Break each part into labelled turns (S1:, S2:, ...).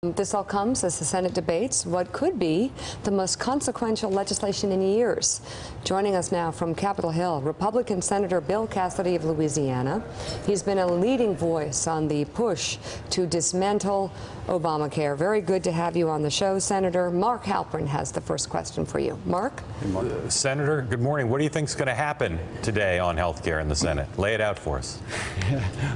S1: This all comes as the Senate debates what could be the most consequential legislation in years. Joining us now from Capitol Hill, Republican Senator Bill Cassidy of Louisiana. He's been a leading voice on the push to dismantle Obamacare. Very good to have you on the show, Senator. Mark Halperin has the first question for you. Mark?
S2: Senator, good morning. What do you think is going to happen today on health care in the Senate? Lay it out for us.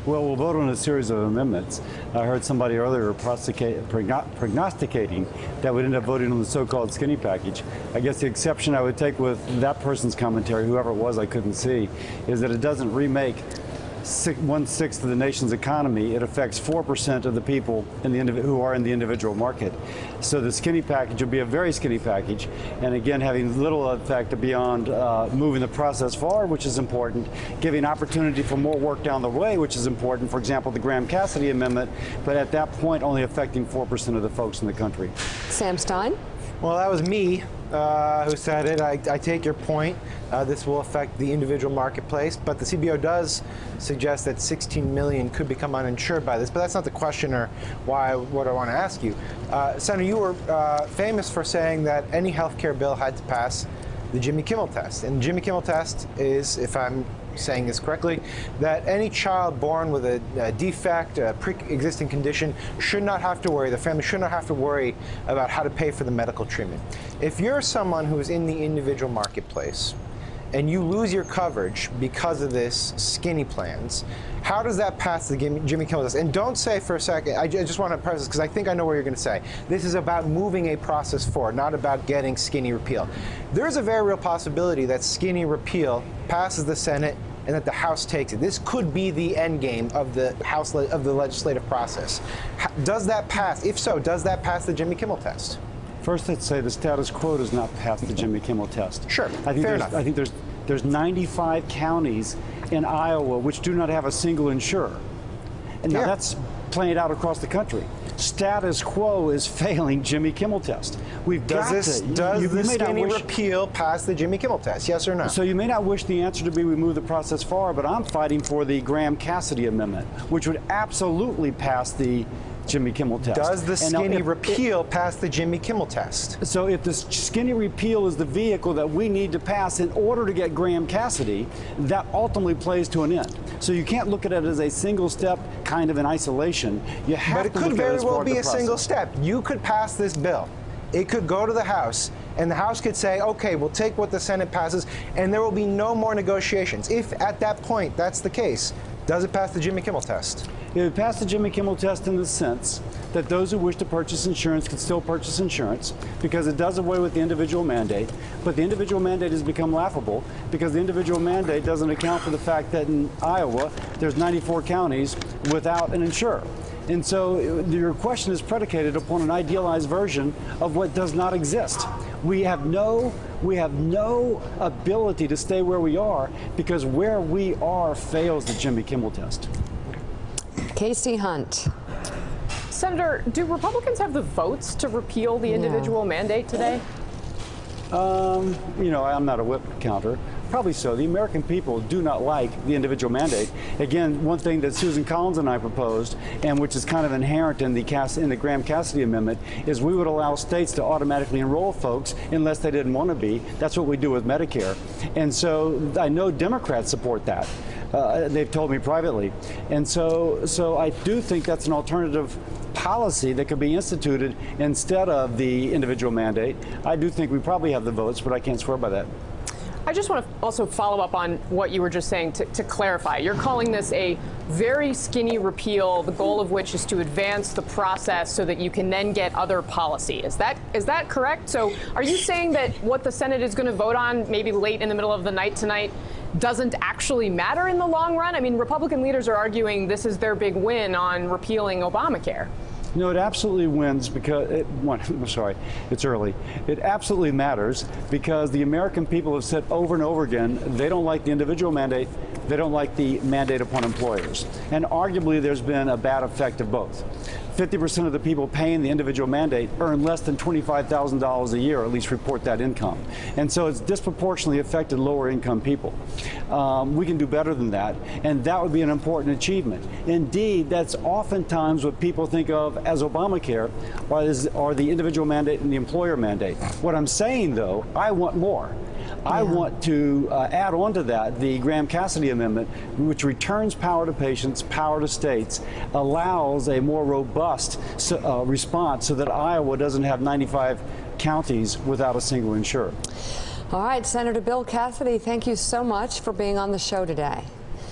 S3: Well, we'll vote on a series of amendments. I heard somebody earlier prognosticating that we'd end up voting on the so-called skinny package. I guess the exception I would take with that person's commentary, whoever it was I couldn't see, is that it doesn't remake 1/6 of the nation's economy. It affects 4% of the people who are in the individual market. So the skinny package will be a very skinny package, and again having little effect beyond moving the process forward, which is important, giving opportunity for more work down the way, which is important. For example, the Graham-Cassidy amendment, but at that point only affecting 4% of the folks in the country.
S1: Sam Stein?
S4: Well, that was me who said it. I take your point. This will affect the individual marketplace, but the CBO does suggest that 16 million could become uninsured by this, but that's not the question or what I want to ask you. Senator, you were famous for saying that any health care bill had to pass the Jimmy Kimmel test. And the Jimmy Kimmel test is, if I'm saying this correctly, that any child born with a defect, a pre-existing condition, should not have to worry, the family should not have to worry about how to pay for the medical treatment. If you're someone who is in the individual marketplace and you lose your coverage because of this skinny plans, how does that pass the Jimmy Kimmel test? And don't say for a second, I just want to press this because I think I know what you're going to say. This is about moving a process forward, not about getting skinny repeal. There's a very real possibility that skinny repeal passes the Senate and that the House takes it. This could be the end game of the House of the legislative process. Does that pass? If so, does that pass the Jimmy Kimmel test?
S3: First, let's say the status quo does not pass the Jimmy Kimmel test.
S4: Sure, fair enough.
S3: I think there's 95 counties in Iowa which do not have a single insurer. And now that's playing out across the country. Status quo is failing Jimmy Kimmel test.
S4: Does the skinny repeal pass the Jimmy Kimmel test? Yes or no?
S3: So you may not wish the answer to be we move the process forward, but I'm fighting for the Graham-Cassidy amendment, which would absolutely pass the Jimmy Kimmel test.
S4: Does the skinny repeal pass the Jimmy Kimmel test?
S3: So if the skinny repeal is the vehicle that we need to pass in order to get Graham-Cassidy, that ultimately plays to an end. So you can't look at it as a single step kind of in isolation. You have
S4: but it could very well be a single step. You could pass this bill. It could go to the House, and the House could say, okay, we'll take what the Senate passes, and there will be no more negotiations. If at that point that's the case, does it pass the Jimmy Kimmel test?
S3: It would pass the Jimmy Kimmel test in the sense that those who wish to purchase insurance can still purchase insurance because it does away with the individual mandate. But the individual mandate has become laughable because the individual mandate doesn't account for the fact that in Iowa, there's 94 counties without an insurer. And so your question is predicated upon an idealized version of what does not exist. We have no ability to stay where we are because where we are fails the Jimmy Kimmel test.
S1: Casey Hunt.
S5: Senator, do Republicans have the votes to repeal the individual mandate today?
S3: You know, I'm not a whip counter. Probably so. The American people do not like the individual mandate. Again, one thing that Susan Collins and I proposed, and which is kind of inherent in the Graham-Cassidy amendment, is we would allow states to automatically enroll folks unless they didn't want to be. That's what we do with Medicare. And so I know Democrats support that. They've told me privately. And so I do think that's an alternative policy that could be instituted instead of the individual mandate. I do think we probably have the votes, but I can't swear by that.
S5: I just want to also follow up on what you were just saying to clarify. You're calling this a very skinny repeal, the goal of which is to advance the process so that you can then get other policy. Is that correct? So are you saying that what the Senate is going to vote on maybe late in the middle of the night tonight doesn't actually matter in the long run? I mean, Republican leaders are arguing this is their big win on repealing Obamacare.
S3: No, it absolutely wins because it's early. It absolutely matters because the American people have said over and over again they don't like the individual mandate, They don't like the mandate upon employers. And arguably, there's been a bad effect of both. 50% of the people paying the individual mandate earn less than $25,000 a year, or at least report that income. And so it's disproportionately affected lower income people. We can do better than that, and that would be an important achievement. Indeed, that's oftentimes what people think of as Obamacare, or the individual mandate and the employer mandate. What I'm saying, though, I want more. I want to add on to that the Graham-Cassidy Amendment, which returns power to patients, power to states, allows a more robust response so that Iowa doesn't have 95 counties without a single insurer.
S1: All right, Senator Bill Cassidy, thank you so much for being on the show today.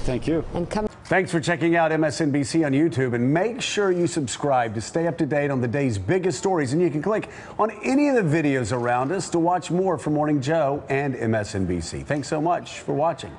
S3: Thank you.
S1: And
S6: Thanks for checking out MSNBC on YouTube, and make sure you subscribe to stay up to date on the day's biggest stories. And you can click on any of the videos around us to watch more from Morning Joe and MSNBC. Thanks so much for watching.